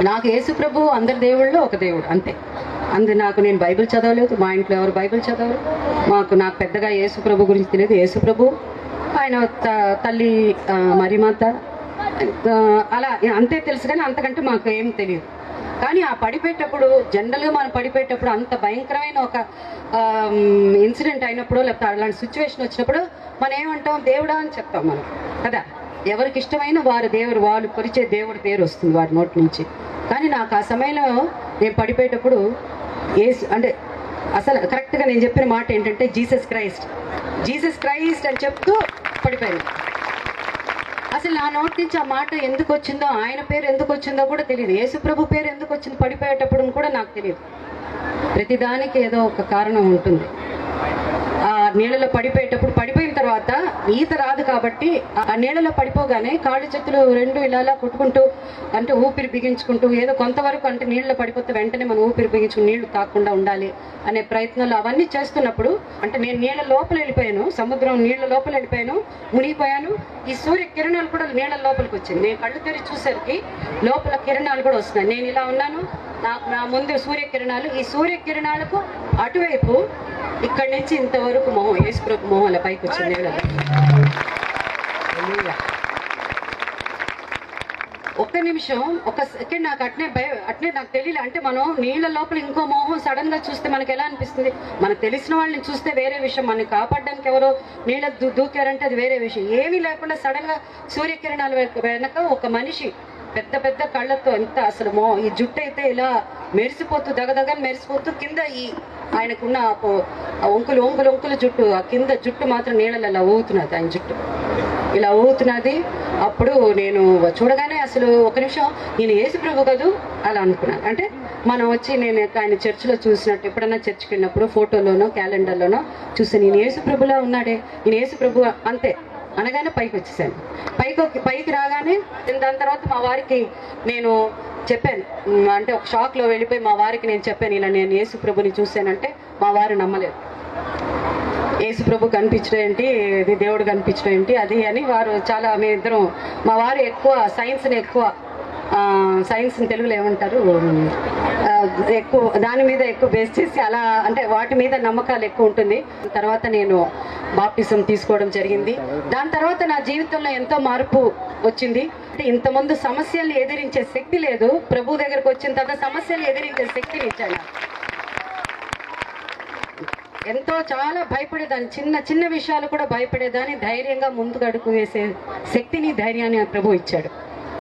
నాకు యేసు ప్రభు అందరి దేవుళ్ళు ఒక దేవుడు అంతే. నేను బైబిల్ చదవలేదు, మా ఇంట్లో ఎవరు బైబిల్ చదవరు. నాకు పెద్దగా యేసు ప్రభు గురించి తెలియదు. యేసు ప్రభు, ఆయన తల్లి మరియమాత, అలా అంతే తెలుసు, కానీ అంతకంటే మాకు ఏం తెలియదు. కానీ ఆ పడిపోయేటప్పుడు, జనరల్గా మనం పడిపోయేటప్పుడు అంత భయంకరమైన ఒక ఇన్సిడెంట్ అయినప్పుడు, లేకపోతే అలాంటి సిచ్యువేషన్ వచ్చినప్పుడు మనం ఏమంటాం? దేవుడా అని చెప్తాం మనం కదా. ఎవరికి ఇష్టమైన వాళ్ళు కొరిచే దేవుడి పేరు వస్తుంది వారి నోటి నుంచి. కానీ నాకు ఆ సమయంలో నేను పడిపోయేటప్పుడు అంటే అసలు కరెక్ట్గా నేను చెప్పిన మాట ఏంటంటే జీసస్ క్రైస్ట్ అని చెప్తూ పడిపోయాను. అసలు నా నోటి నుంచి ఆ మాట ఎందుకు వచ్చిందో, ఆయన పేరు ఎందుకు వచ్చిందో కూడా తెలియదు. యేసుప్రభు పేరు ఎందుకు వచ్చింది పడిపోయేటప్పుడు కూడా నాకు తెలియదు. ప్రతిదానికి ఏదో ఒక కారణం ఉంటుంది. ఆ నీళ్ళలో పడిపోయిన తర్వాత ఈత రాదు కాబట్టి ఆ నీళ్ళలో పడిపోగానే కాళ్ళు చేతులు రెండు ఇలా కొట్టుకుంటూ, అంటే ఊపిరి బిగించుకుంటూ, ఏదో కొంతవరకు, అంటే నీళ్ళలో పడిపోతే వెంటనే మనం ఊపిరి బిగించుకుని నీళ్లు తాకుండా ఉండాలి అనే ప్రయత్నంలో అవన్నీ చేస్తున్నప్పుడు, అంటే నేను నీళ్ళ లోపల వెళ్ళిపోయాను, సముద్రం నీళ్ళ లోపల వెళ్ళిపోయాను, మునిగిపోయాను. ఈ సూర్య కిరణాలు కూడా నీళ్ళ లోపలికి వచ్చింది. నేను కళ్ళు తెరిచి చూసరికి లోపల కిరణాలు కూడా వస్తున్నాయి. నేను ఇలా ఉన్నాను, నా ముందు సూర్యకిరణాలు, ఈ సూర్యకిరణాలకు అటువైపు ఇక్కడి నుంచి ఇంతవరకు మొహం, యేసుప్రభు మొహం అలా పైకి వచ్చింది. ఒక్క నిమిషం, ఒక సెకండ్ నాకు అట్నే నాకు తెలియలే. అంటే మనం నీళ్ళ లోపల ఇంకో మొహం సడన్ గా చూస్తే మనకి ఎలా అనిపిస్తుంది? మనకు తెలిసిన వాళ్ళని చూస్తే వేరే విషయం, మనకి కాపాడడానికి ఎవరో నీళ్ళ దూకారంటే అది వేరే విషయం. ఏమీ లేకుండా సడన్ గా సూర్యకిరణాలు వెనక ఒక మనిషి పెద్ద పెద్ద కళ్ళతో, ఎంత అసలు ఈ జుట్టు అయితే ఇలా మెరిసిపోతూ, దగదగని మెరిసిపోతూ, కింద ఆయనకున్న ఒంకులు జుట్టు, ఆ కింద జుట్టు మాత్రం నీళ్ళలో ఇలా ఊగుతున్నది, ఆయన జుట్టు ఇలా ఊగుతున్నది. అప్పుడు నేను చూడగానే అసలు ఒక నిమిషం, నేను యేసుప్రభు కదూ అలా అనుకున్నాను. అంటే మనం వచ్చి నేను ఆయన చర్చిలో చూసినట్టు, ఎప్పుడన్నా చర్చికి వెళ్ళినప్పుడు ఫోటోలోనో క్యాలెండర్లోనో చూసి నేను యేసుప్రభులా ఉన్నాడే, నేను యేసుప్రభు అంతే అనగానే పైకి వచ్చేసాను. పైకి రాగానే దాని తర్వాత మా వారికి నేను చెప్పాను, అంటే ఒక షాక్లో వెళ్ళిపోయి మా వారికి నేను చెప్పాను, ఇలా నేను యేసుప్రభుని చూశానంటే మా వారు నమ్మలేదు. యేసుప్రభు కనిపించడం ఏంటి, ఇది దేవుడు కనిపించడం ఏంటి అది అని వారు చాలా, మేమిద్దరం, మా వారు ఎక్కువ సైన్స్ని తెలుగులో ఏమంటారు, ఎక్కువ దాని మీద ఎక్కువ బేస్ చేసి అలా, అంటే వాటి మీద నమ్మకాలు ఎక్కువ ఉంటుంది. తర్వాత నేను బాప్టిజం తీసుకోవడం జరిగింది. దాని తర్వాత నా జీవితంలో ఎంతో మార్పు వచ్చింది. అంటే ఇంతకుముందు సమస్యల్ని ఎదిరించే శక్తి లేదు, ప్రభు దగ్గరకు వచ్చిన తర్వాత సమస్యలు ఎదిరించే శక్తిని ఇచ్చాను. చాలా భయపడేదాన్ని, చిన్న విషయాలు కూడా భయపడేదాన్ని. ధైర్యంగా ముందుకు అడుగు వేసే శక్తిని, ధైర్యాన్ని ప్రభు ఇచ్చాడు.